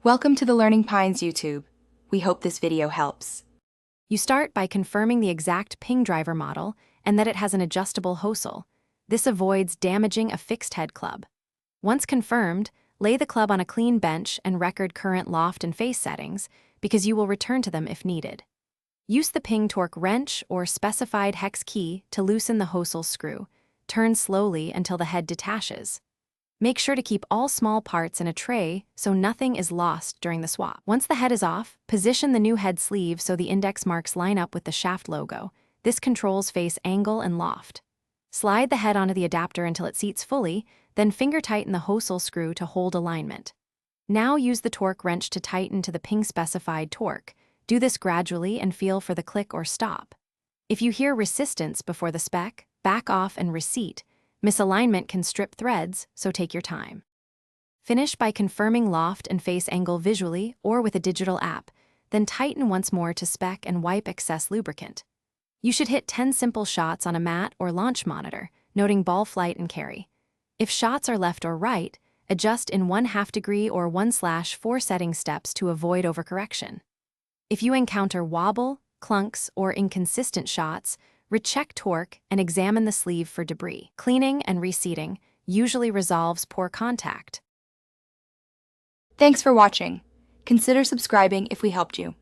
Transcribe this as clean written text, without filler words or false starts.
Welcome to the Learning Pines YouTube. We hope this video helps. You start by confirming the exact ping driver model and that it has an adjustable hosel. This avoids damaging a fixed head club. Once confirmed, lay the club on a clean bench and record current loft and face settings because you will return to them if needed. Use the ping torque wrench or specified hex key to loosen the hosel screw. Turn slowly until the head detaches. Make sure to keep all small parts in a tray so nothing is lost during the swap. Once the head is off, position the new head sleeve so the index marks line up with the shaft logo. This controls face angle and loft. Slide the head onto the adapter until it seats fully, then finger tighten the hosel screw to hold alignment. Now use the torque wrench to tighten to the ping-specified torque. Do this gradually and feel for the click or stop. If you hear resistance before the spec, back off and reseat. Misalignment can strip threads, so take your time. Finish by confirming loft and face angle visually or with a digital app, then tighten once more to spec and wipe excess lubricant. You should hit 10 simple shots on a mat or launch monitor, noting ball flight and carry. If shots are left or right, adjust in 1/2 degree or 1/4 setting steps to avoid overcorrection. If you encounter wobble, clunks, or inconsistent shots, recheck torque and examine the sleeve for debris. Cleaning and reseating usually resolves poor contact. Thanks for watching. Consider subscribing if we helped you.